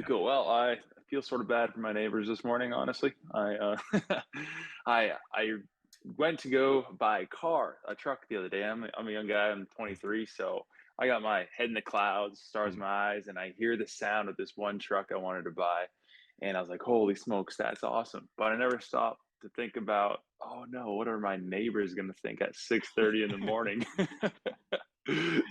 cool. Well, I feel sort of bad for my neighbors this morning, honestly. I went to go buy a truck the other day. I'm a young guy. I'm 23, so I got my head in the clouds, stars in my eyes, and I hear the sound of this one truck I wanted to buy, and I was like, "Holy smokes, that's awesome!" But I never stopped to think about, "Oh no, what are my neighbors going to think at 6:30 in the morning?"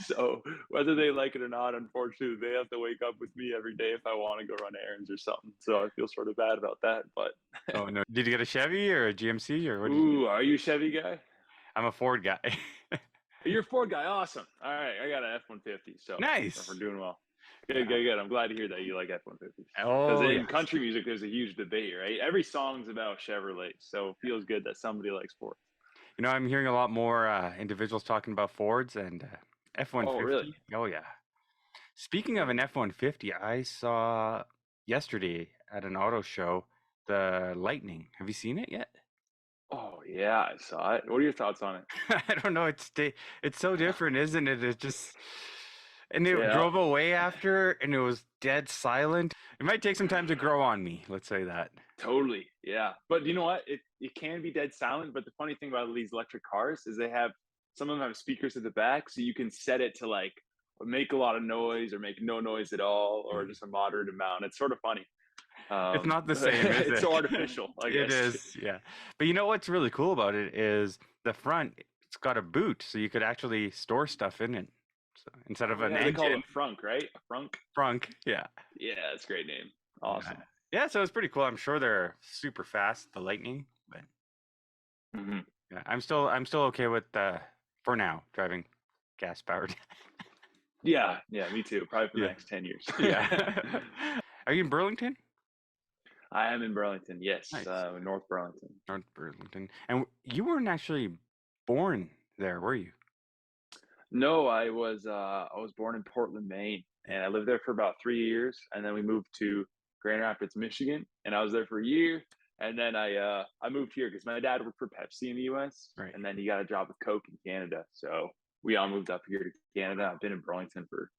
So whether they like it or not, unfortunately, they have to wake up with me every day if I want to go run errands or something. So I feel sort of bad about that. But Oh no! Did you get a Chevy or a GMC or what did you get? ooh, are you a Chevy guy? I'm a Ford guy. You're a Ford guy. Awesome. All right, I got an F-150, so we're Nice. doing well. Good, Yeah. good, good. I'm glad to hear that you like F-150s. Because Oh in yes. country music, there's a huge debate, right? Every song's about Chevrolet, so it feels good that somebody likes Ford. I'm hearing a lot more individuals talking about Fords and Oh, really? F-150. Oh yeah. Speaking of an F-150, I saw yesterday at an auto show the Lightning. Have you seen it yet? Oh, yeah, I saw it. What are your thoughts on it? I don't know. It's so different, isn't it? And it Yeah. drove away after, and it was dead silent. It might take some time to grow on me. Let's say that. Totally. Yeah. But you know what? It can be dead silent. But the funny thing about these electric cars is some of them have speakers at the back, so you can set it to like make a lot of noise or make no noise at all or just a moderate amount. It's sort of funny. It's not the same, is It's it? so artificial, I It guess. is, yeah. But you know what's really cool about it is the front. It's got a boot, so you could actually store stuff in it. So instead of Oh an yeah, they call engine, them frunk, right? A frunk. frunk. Yeah. Yeah, that's a great name. Yeah. Awesome. Yeah, so it's pretty cool. I'm sure they're super fast, the Lightning, but Hmm. yeah, I'm still okay with for now driving gas powered. Yeah, yeah, me too. Probably for the Yeah. next 10 years. Yeah. Are you in Burlington? I am in Burlington. Yes, Nice. North Burlington. North Burlington. And you weren't actually born there, were you? No, I was born in Portland, Maine, and I lived there for about 3 years, and then we moved to Grand Rapids, Michigan, and I was there for a year, and then I moved here because my dad worked for Pepsi in the U.S. Right. and then he got a job with Coke in Canada, so we all moved up here to Canada. I've been in Burlington for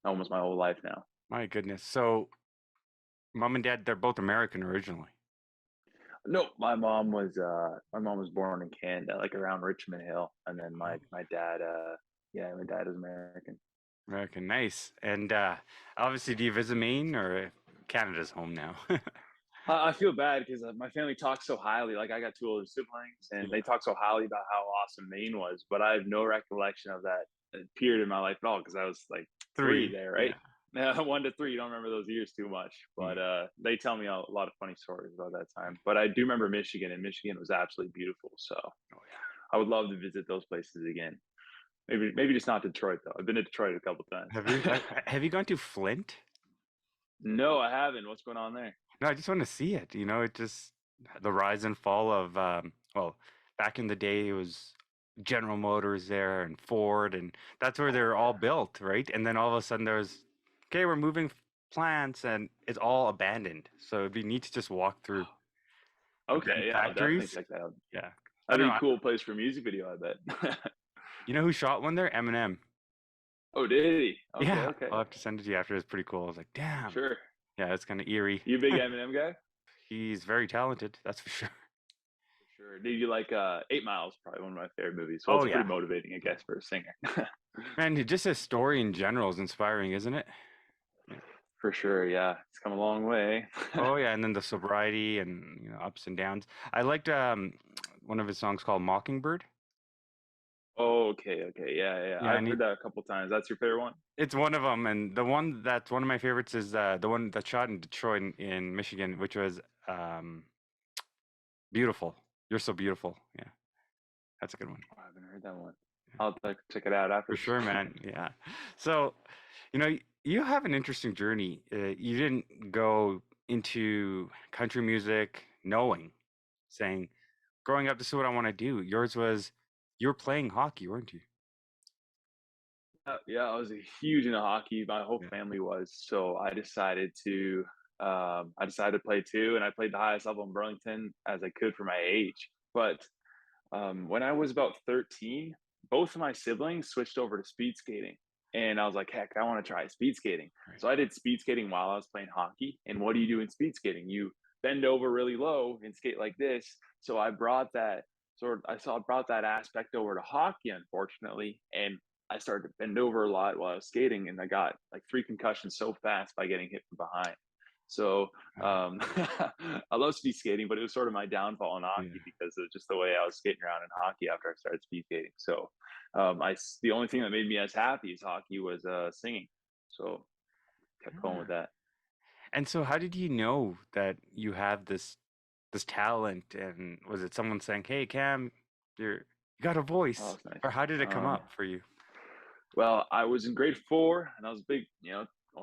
almost my whole life now. My goodness. So mom and dad, they're both American originally. No, my mom was born in Canada, like around Richmond Hill, and then my dad, yeah, my dad is American. American, nice. And obviously, do you visit Maine or Canada's home now? I feel bad because my family talks so highly. Like I got two older siblings, and they Yeah. talk so highly about how awesome Maine was. But I have no recollection of that period in my life at all because I was like three 3. there, Yeah. right? 1 to 3. You don't remember those years too much, but they tell me a lot of funny stories about that time. But I do remember Michigan, and Michigan was absolutely beautiful. So Oh I would love to visit those places again. Maybe just not Detroit though. I've been to Detroit a couple times. yeah. Have you gone to Flint? No, I haven't. What's going on there? No, I just want to see it. It just the rise and fall of well, back in the day it was General Motors there and Ford, and that's where they're all built, right? And then all of a sudden there's okay, we're moving plants and it's all abandoned. So it'd be neat to just walk through abandoned Okay, yeah, I'll definitely factories. check that out. Yeah. I That'd don't be know. a cool place for a music video, I bet. You know who shot one there? Eminem. Oh, did he? Okay, Yeah, okay. I'll have to send it to you after. It's pretty cool. I was like, damn. Sure. Yeah, it's kind of eerie. You a big Eminem guy? He's very talented, that's for sure. Sure. Did you like 8 Miles? Probably one of my favorite movies. Well, Oh it's pretty yeah, motivating, I guess, for a singer. man. Just his story in general is inspiring, isn't it? Yeah. For sure, yeah. It's come a long way. Oh yeah, and then the sobriety and ups and downs. I liked one of his songs called Mockingbird. Oh, okay, okay. Yeah, yeah. Yeah, I've and heard that a couple times. That's your favorite one? it's one of them, and the one that's one of my favorites is the one that shot in Detroit in Michigan, which was um, Beautiful. You're so beautiful. Yeah, that's a good one. Oh, I haven't heard that one. I'll have to check it out For after. sure, man. Yeah. So, you have an interesting journey. You didn't go into country music saying, growing up, this is what I want to do. Yours was, you were playing hockey, weren't you? Yeah, I was a huge into hockey. My whole Yeah. family was. So I decided to play too, and I played the highest level in Burlington as I could for my age. But when I was about 13, both of my siblings switched over to speed skating, And I was like, heck, I want to try speed skating. Right. So I did speed skating while I was playing hockey. And what do you do in speed skating? You bend over really low and skate like this. So I brought that I brought that aspect over to hockey, unfortunately. And I started to bend over a lot while I was skating, and I got like 3 concussions so fast by getting hit from behind. So I love speed skating, but it was sort of my downfall in Yeah. hockey because of just the way I was skating around in hockey after I started speed skating. So the only thing that made me as happy as hockey was singing. So kept going with that. And so how did you know that you have this talent? And was it someone saying, "Hey, Cam, you got a Oh, voice," that's nice. or how did it come up for you? Well, I was in grade 4, and I was a big,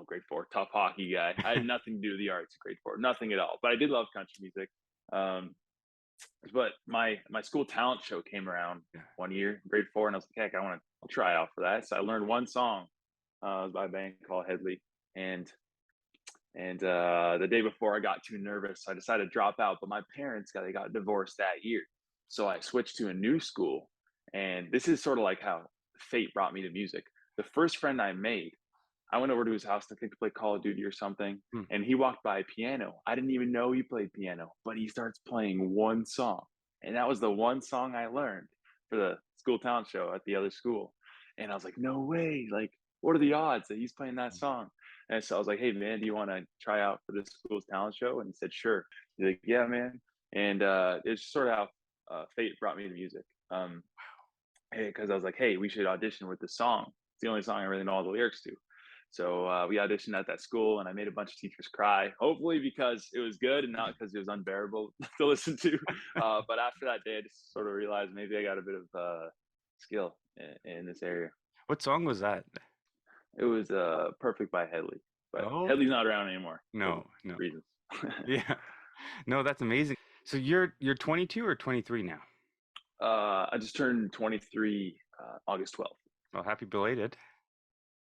grade 4, tough hockey guy. I had nothing to do with the arts in grade 4, nothing at all. But I did love country music. Um, but my school talent show came around Yeah. one year, grade 4, and I was like, heck, I'll try out for that. So I learned one song by a band called Headley, and the day before I got too nervous, so I decided to drop out. But my parents they got divorced that year, so I switched to a new school. And this is sort of like how fate brought me to music. The first friend I made, I went over to his house, I think, to play Call of Duty or something, Hmm. and he walked by a piano. I didn't even know he played piano, but he starts playing one song, and that was the one song I learned for the school talent show at the other school. And I was like, no way! Like, what are the odds that he's playing that song? And so I was like, hey man, do you want to try out for this school's talent show? And he said, sure. He's like, yeah, man. And it's sort of how fate brought me to music. Because I was like, hey, we should audition with this song. It's the only song I really know all the lyrics to. So we auditioned at that school, and I made a bunch of teachers cry. Hopefully, because it was good and not because it was unbearable to listen to. But after that day, I just sort of realized maybe I got a bit of skill in this area. What song was that? It was "Perfect" by Headley, but Oh, Headley's not around anymore. no. Reasons. Yeah. No, that's amazing. So you're 22 or 23 now? I just turned 23 August 12th. Well, happy belated.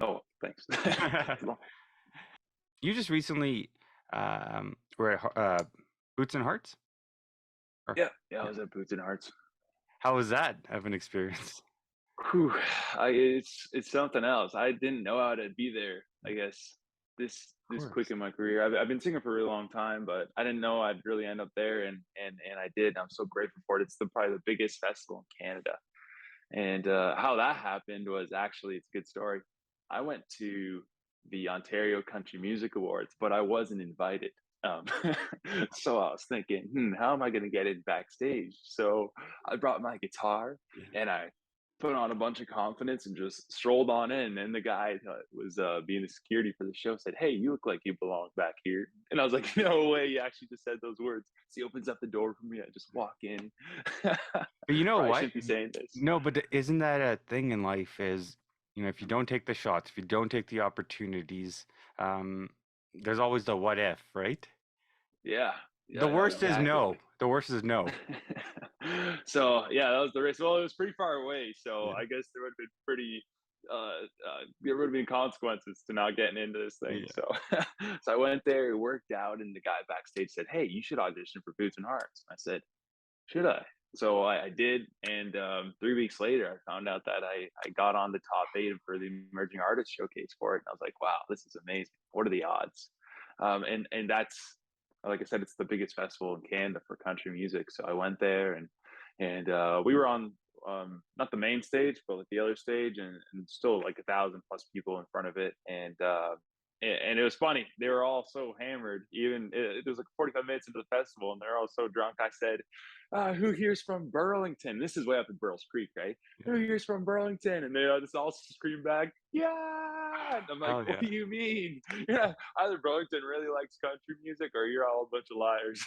Oh, thanks. You just recently were at Boots and Hearts? Yeah, I was at Boots and Hearts. How was that of an experience? Whew, it's something else. I didn't know how to be there. I guess this quick in my career. I've been singing for a really long time, but I didn't know I'd really end up there, and I did. I'm so grateful for it. It's probably the biggest festival in Canada. And how that happened was actually, it's a good story. I went to the Ontario Country Music Awards, but I wasn't invited. Um, so I was thinking, how am I going to get in backstage? So I brought my guitar and I put on a bunch of confidence and just strolled on in. And the guy that was being the security for the show said, hey, you look like you belong back here. And I was like, no way, you actually just said those words. So he opens up the door for me. I just walk in. But you know Probably what? shouldn't be saying this. No, but isn't that a thing in life is, if you don't take the shots, if you don't take the opportunities, there's always the what if, right? Yeah. The worst is no. The worst is no. So yeah, that was the race. Well, it was pretty far away, so I guess there would have been there would have been consequences to not getting into this thing. Yeah. So so I went there, it worked out, and the guy backstage said, hey, you should audition for Boots and Hearts. I said, should I? So I did, and 3 weeks later, I found out that I got on the top 8 for the Emerging Artist Showcase for it, and I was like, wow, this is amazing. What are the odds? And that's, like I said, it's the biggest festival in Canada for country music. So I went there, and we were on not the main stage, but like the other stage, and still like 1,000+ people in front of it, and it was funny. They were all so hammered. Even it was like 45 minutes into the festival, and they're all so drunk. I said, "Who here's from Burlington?" This is way up in Burles Creek, right? Who here's from Burlington? And they just all scream back, "Yeah!" And I'm like, "What do you mean? Yeah, either Burlington really likes country music, or you're all a bunch of liars."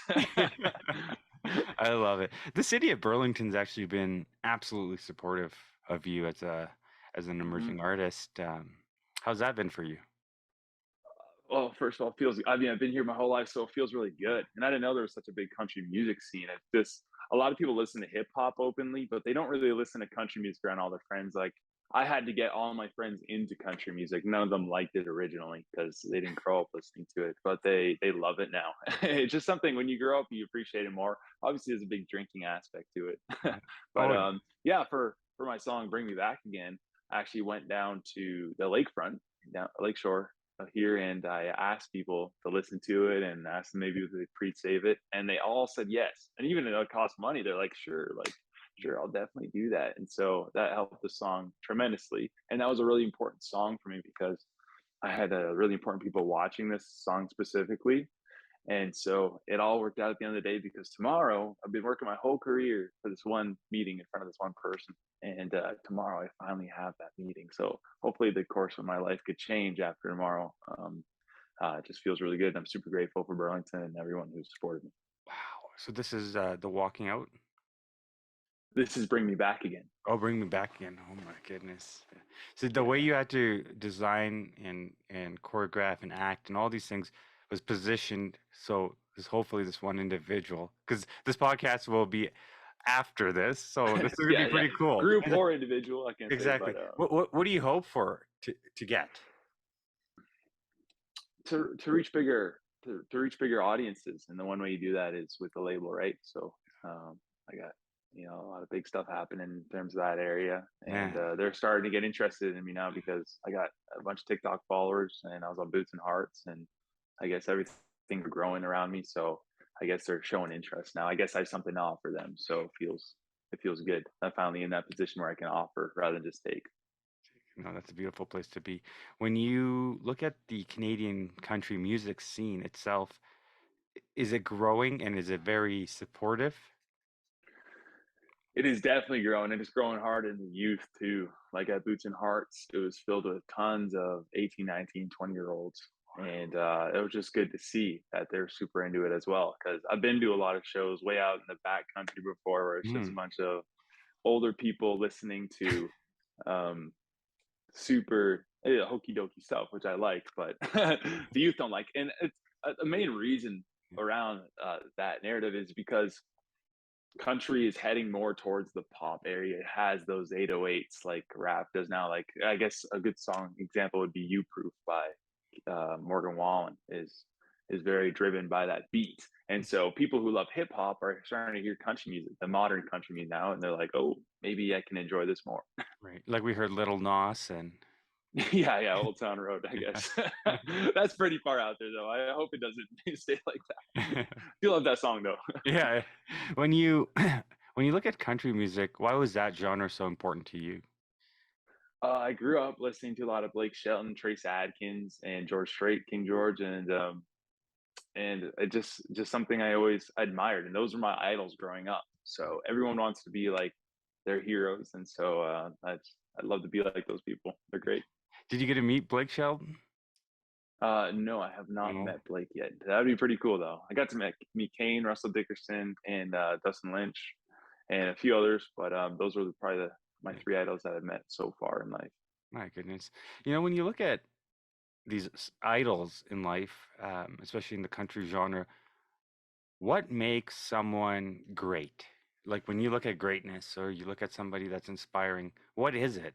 I love it. The city of Burlington's actually been absolutely supportive of you as an emerging artist. How's that been for you? Well, first of all, I've been here my whole life, so it feels really good. And I didn't know there was such a big country music scene. It's just, a lot of people listen to hip hop openly, but they don't really listen to country music around all their friends. Like, I had to get all my friends into country music. None of them liked it originally because they didn't grow up listening to it, but they love it now. It's just something, when you grow up, you appreciate it more. Obviously, there's a big drinking aspect to it. But Oh, yeah. yeah, for my song "Bring Me Back Again," actually went down to the lakefront, down Lakeshore here, and I asked people to listen to it and asked them maybe if they pre-save it, and they all said yes. And even though it cost money, they're like, sure, sure, I'll definitely do that. And so that helped the song tremendously. And that was a really important song for me because I had really important people watching this song specifically. And so it all worked out at the end of the day because tomorrow I've been working my whole career for this one meeting in front of this one person. And tomorrow I finally have that meeting. So hopefully the course of my life could change after tomorrow. It just feels really good. And I'm super grateful for Burlington and everyone who supported me. Wow. So this is the walking out? This is Bring Me Back Again. Oh, Bring Me Back Again. Oh my goodness. So the way you had to design and choreograph and act and all these things was positioned so there's hopefully this one individual, because this podcast will be after this, so this is gonna be pretty cool. Group or individual, I can't exactly. say. But, what do you hope for to get? To reach bigger audiences, and the one way you do that is with the label, right? So I got a lot of big stuff happening in terms of that area, and they're starting to get interested in me now because I got a bunch of TikTok followers, and I was on Boots and Hearts, and I guess everything growing around me. So I guess they're showing interest now. I guess I have something to offer them, so it feels good. I'm finally in that position where I can offer rather than just take. No, that's a beautiful place to be. When you look at the Canadian country music scene itself, is it growing and is it very supportive? It is definitely growing, and it's growing hard in the youth too. Like at Boots and Hearts, it was filled with tons of 18, 19, 20-year-olds. And it was just good to see that they're super into it as well. Because I've been to a lot of shows way out in the back country before where it's just a bunch of older people listening to super hokey dokey stuff, which I like, but the youth don't like. And it's the main reason around that narrative is because country is heading more towards the pop area. It has those 808s like rap does now. Like I guess a good song example would be "You Proof" by Morgan Wallen is very driven by that beat. And so people who love hip hop are starting to hear country music, the modern country music now, and they're like, oh, maybe I can enjoy this more. Right. Like we heard Little Nas and yeah, Old Town Road, I guess. That's pretty far out there though. I hope it doesn't stay like that. You love that song though. Yeah. When you look at country music, why was that genre so important to you? I grew up listening to a lot of Blake Shelton, Trace Adkins, and George Strait, King George, and it just something I always admired, and those were my idols growing up. So everyone wants to be like their heroes, and so I'd love to be like those people. They're great. Did you get to meet Blake Shelton? No, I have not met Blake yet. That would be pretty cool though. I got to meet Kane, Russell Dickerson, and Dustin Lynch, and a few others, but those were probably my three idols that I've met so far in life. My goodness. When you look at these idols in life, especially in the country genre, what makes someone great? Like when you look at greatness or you look at somebody that's inspiring, what is it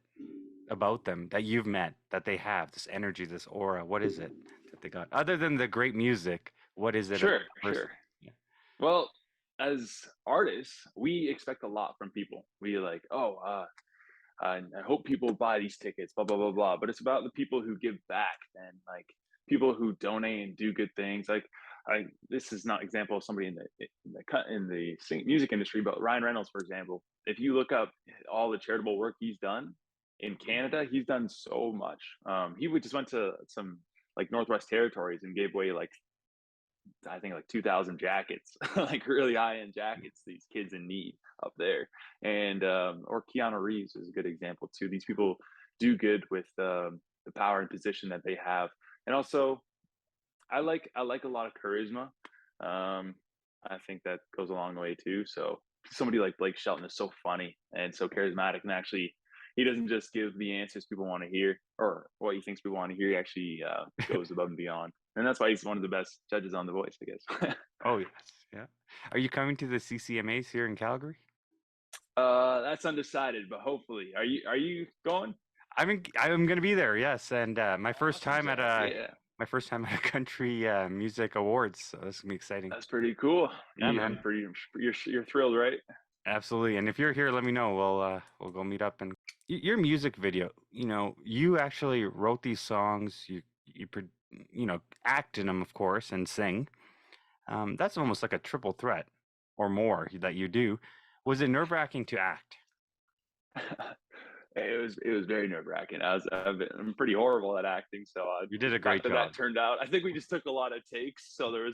about them that you've met, that they have this energy, this aura? What is it that they got? Other than the great music, what is it? Sure. Yeah. Well, as artists, we expect a lot from people. We like, I hope people buy these tickets, blah, blah, blah, blah. But it's about the people who give back and like people who donate and do good things. Like this is not an example of somebody in the music industry, but Ryan Reynolds, for example, if you look up all the charitable work he's done in Canada, he's done so much. He just went to some like Northwest Territories and gave away like, I think like 2,000 jackets, like really high-end jackets, these kids in need up there. And or Keanu Reeves is a good example too. These people do good with the power and position that they have. And also I like a lot of charisma. I think that goes a long way too. So somebody like Blake Shelton is so funny and so charismatic, and actually he doesn't just give the answers people want to hear or what he thinks people want to hear. He actually goes above and beyond. And that's why he's one of the best judges on The Voice, I guess. Oh, yes. Yeah. Are you coming to the CCMAs here in Calgary? That's undecided, but hopefully. Are you going? I'm going to be there, yes. And my first time at a country music awards, so this is going to be exciting. That's pretty cool. Yeah, man. You're thrilled, right? Absolutely. And if you're here, let me know. We'll go meet up. And your music video, you actually wrote these songs. You act in them, of course, and sing. That's almost like a triple threat or more that you do. Was it nerve-wracking to act? It was very nerve wracking. I'm pretty horrible at acting, so You did a the fact great that job. that turned out, I think we just took a lot of takes, so there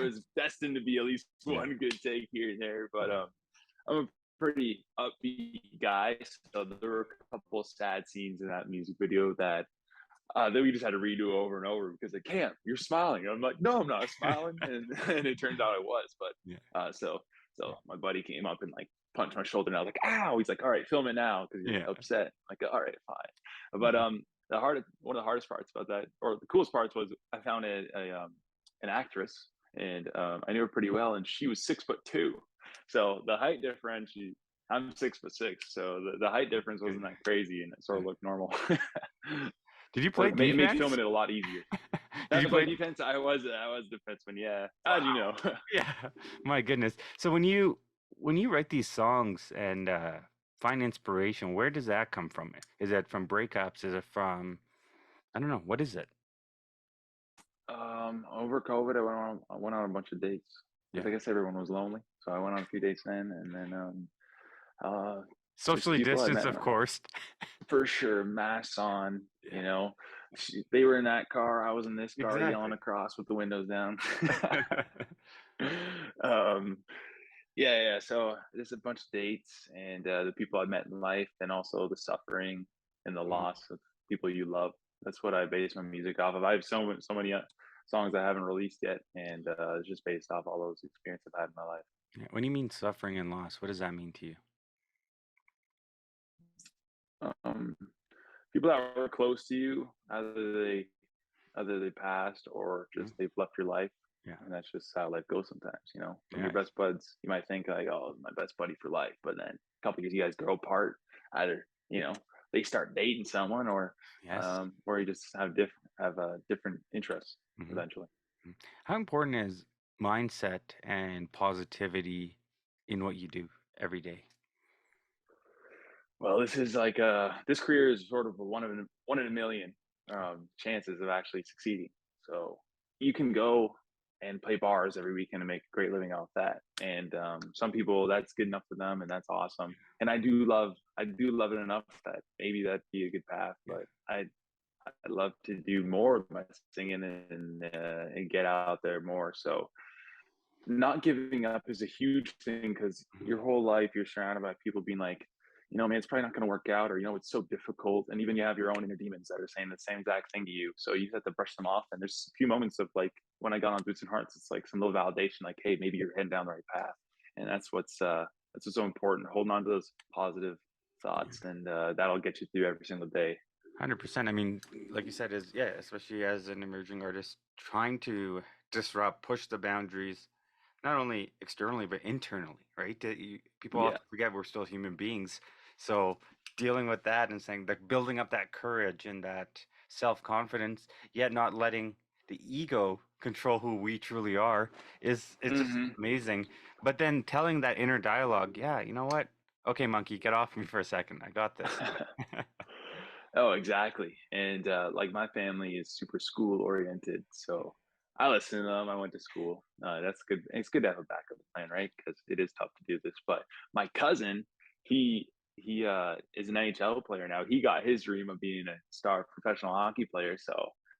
was destined to be at least one good take here and there. But I'm a pretty upbeat guy, so there were a couple of sad scenes in that music video that we just had to redo over and over because they can't. You're smiling. I'm like, no, I'm not smiling, and it turns out I was. Yeah. But so my buddy came up and like punched my shoulder, and I was like, ow. He's like, all right, film it now because you're upset. I'm like, all right, fine. But one of the hardest parts about that, or the coolest parts, was I found an actress, and I knew her pretty well, and she was 6'2". So the height difference, I'm 6'6", so the height difference wasn't that crazy, and it sort of looked normal. Did you play It defense? made filming it a lot easier. Did you play defense? I was defenseman. Yeah. Wow. How'd you know? Yeah. My goodness. So when you write these songs and find inspiration, where does that come from? Is it from breakups? Is it from, I don't know, what is it? Over COVID, I went on a bunch of dates. Yeah. I guess everyone was lonely, so I went on a few dates then, and then socially distanced, of course. For sure, masks on. They were in that car, I was in this car, yelling across with the windows down. Yeah. So there's a bunch of dates and the people I met in life, and also the suffering and the loss of people you love. That's what I base my music off of. I have so many songs I haven't released yet, and it's just based off all those experiences I've had in my life. Yeah. When you mean suffering and loss, what does that mean to you? People that were close to you, either they passed or just they've left your life. Yeah. And that's just how life goes sometimes. When your best buds, you might think like, oh, my best buddy for life, but then a couple of years you guys grow apart. Either they start dating someone, or you just have different interests eventually. How important is mindset and positivity in what you do every day? Well, this is like this career is sort of one in a million chances of actually succeeding. So you can go and play bars every weekend and make a great living off that. And some people, that's good enough for them, and that's awesome. And I do love it enough that maybe that'd be a good path. But I'd love to do more of my singing and get out there more. So not giving up is a huge thing, because your whole life you're surrounded by people being like, man, it's probably not going to work out, or, it's so difficult. And even you have your own inner demons that are saying the same exact thing to you. So you have to brush them off. And there's a few moments of like, when I got on Boots and Hearts, it's like some little validation, like, hey, maybe you're heading down the right path. And that's what's so important. Holding on to those positive thoughts, and that'll get you through every single day. 100%. I mean, like you said, especially as an emerging artist, trying to disrupt, push the boundaries, not only externally, but internally, right? People often forget we're still human beings. So dealing with that and saying, like, building up that courage and that self-confidence, yet not letting the ego control who we truly are, it's just amazing. But then telling that inner dialogue, you know what? Okay, monkey, get off me for a second. I got this. Oh, exactly. And like, my family is super school oriented, so I listen to them. I went to school. That's good. It's good to have a backup plan, right? Because it is tough to do this. But my cousin, he is an NHL player now. He got his dream of being a star professional hockey player. So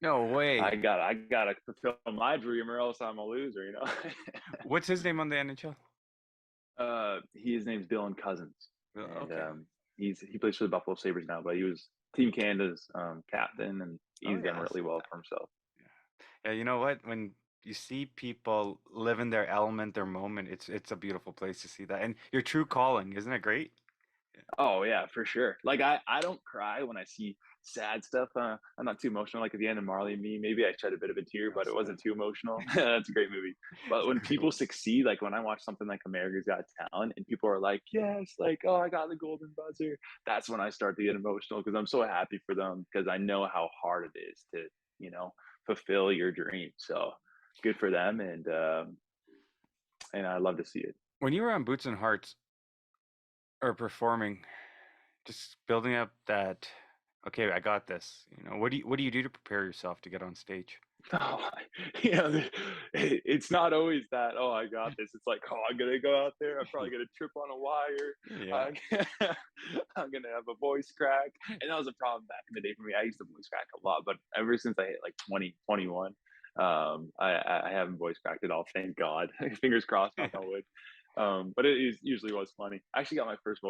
no way. I gotta fulfill my dream, or else I'm a loser. What's his name on the NHL? His name's Dylan Cousins. And, okay. He plays for the Buffalo Sabres now, but he was Team Canada's captain, and he's done really well for himself. Yeah, you know what? When you see people live in their element, their moment, it's a beautiful place to see that. And your true calling, isn't it great? Oh yeah, for sure. Like, I don't cry when I see sad stuff. I'm not too emotional. Like at the end of Marley and Me, maybe I shed a bit of a tear, but it wasn't too emotional. That's a great movie. But when people succeed, like when I watch something like America's Got Talent, and people are like, yes, like, oh, I got the golden buzzer, that's when I start to get emotional, because I'm so happy for them, because I know how hard it is to, fulfill your dream. So good for them, and I love to see it. When you were on Boots and Hearts, or performing, just building up that. Okay, I got this. You know, what do you do to prepare yourself to get on stage? Oh, it's not always that, oh, I got this. It's like, oh, I'm gonna go out there. I'm probably gonna trip on a wire. Yeah. I'm gonna have a voice crack. And that was a problem back in the day for me. I used to voice crack a lot, but ever since I hit like 20, 21, I haven't voice cracked at all. Thank God. Fingers crossed, knock on wood. But usually was funny. I actually got my first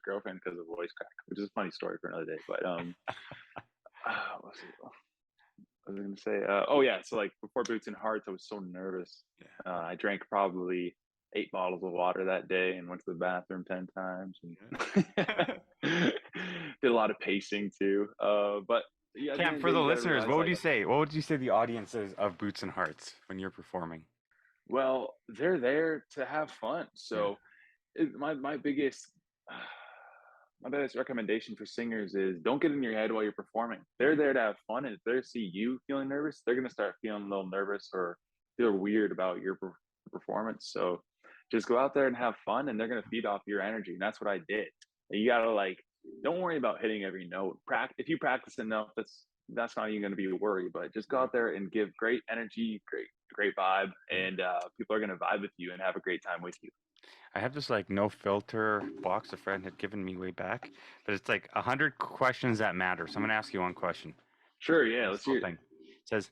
girlfriend because of voice crack, which is a funny story for another day. But what was I going to say? Oh yeah. So like before Boots and Hearts, I was so nervous. Yeah. I drank probably 8 bottles of water that day and went to the bathroom 10 times. And did a lot of pacing too. But yeah, Cam, for the listeners, what would you say? What would you say the audience is of Boots and Hearts when you're performing? Well, they're there to have fun. So my biggest recommendation for singers is don't get in your head while you're performing. They're there to have fun, and if they see you feeling nervous, they're going to start feeling a little nervous or feel weird about your performance. So just go out there and have fun, and they're going to feed off your energy. And that's what I did. And you got to don't worry about hitting every note. If you practice enough, that's not even going to be a worry, but just go out there and give great energy, great vibe, and people are going to vibe with you and have a great time with you. I have this no filter box a friend had given me way back, but it's 100 questions that matter. So I'm going to ask you one question. Sure, yeah, let's hear it. It says,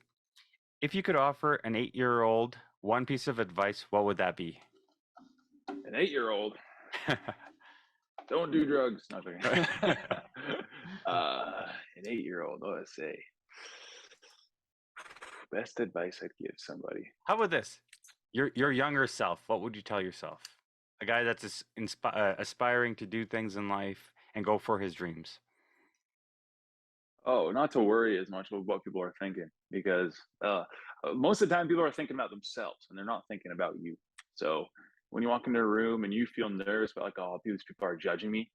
if you could offer an 8-year-old one piece of advice, what would that be? An 8-year-old? Don't do drugs. Nothing. An 8-year-old, what do I say? Best advice I'd give somebody. How about this? Your younger self, what would you tell yourself? A guy that's aspiring to do things in life and go for his dreams. Oh, not to worry as much about what people are thinking, because most of the time people are thinking about themselves and they're not thinking about you. So when you walk into a room and you feel nervous about oh, these people are judging me,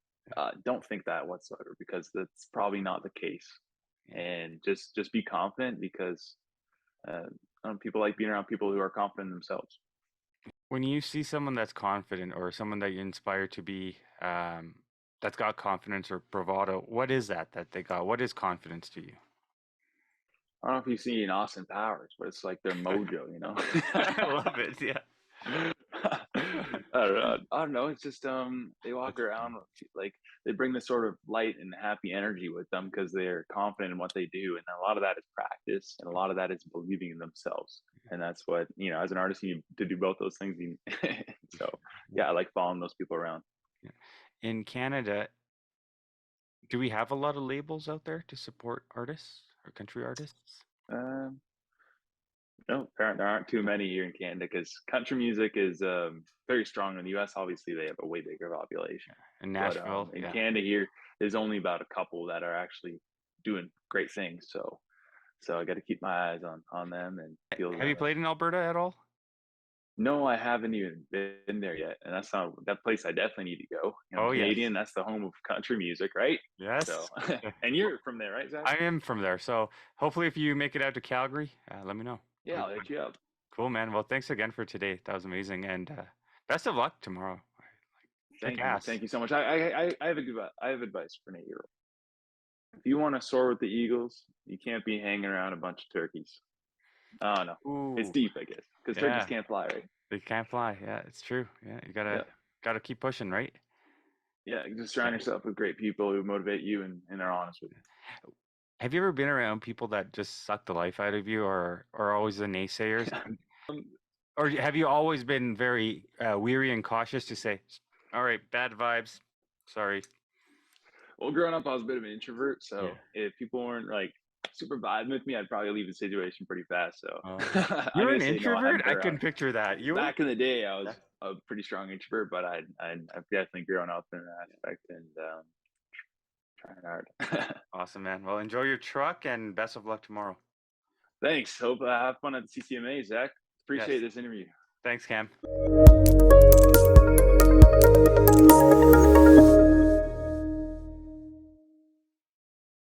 don't think that whatsoever, because that's probably not the case. And just be confident, because people like being around people who are confident in themselves. When you see someone that's confident, or someone that you inspire to be, that's got confidence or bravado, what is that they got? What is confidence to you? I don't know if you've seen Austin Powers, but it's like their mojo, you know? I love it, yeah. I don't know. It's just they walk around they bring this sort of light and happy energy with them because they're confident in what they do, and a lot of that is practice, and a lot of that is believing in themselves. And that's what, as an artist, you need to do both those things. So yeah, I like following those people around. In Canada, do we have a lot of labels out there to support artists or country artists? No, there aren't too many here in Canada, because country music is very strong in the U.S. Obviously, they have a way bigger population. In Nashville, in Canada here, there's only about a couple that are actually doing great things. So I got to keep my eyes on them and feel. Have you played in Alberta at all? No, I haven't even been there yet, and that's not that place I definitely need to go. Canadian, yes. That's the home of country music, right? Yes. So, and you're from there, right, Zach? I am from there. So hopefully, if you make it out to Calgary, let me know. Yeah, I'll hit you up. Cool, man. Well, thanks again for today. That was amazing, and best of luck tomorrow. Thank you so much. I have advice for an 8-year-old. If you want to soar with the Eagles, you can't be hanging around a bunch of turkeys. Oh no, ooh. It's deep, I guess, because turkeys can't fly, right? They can't fly. Yeah, it's true. Yeah, you gotta keep pushing, right? Yeah, just surround yourself with great people who motivate you and are honest with you. Have you ever been around people that just suck the life out of you, or always the naysayers? Or have you always been very weary and cautious to say, all right, bad vibes, sorry? Well, growing up, I was a bit of an introvert, so if people weren't super vibing with me, I'd probably leave the situation pretty fast. So you're an introvert? I can picture that. Back in the day, I was a pretty strong introvert, but I've definitely grown up in that aspect and trying hard. Awesome, man. Well, enjoy your truck and best of luck tomorrow. Thanks. Hope I have fun at the CMAs, Zach. Appreciate this interview. Thanks, Cam.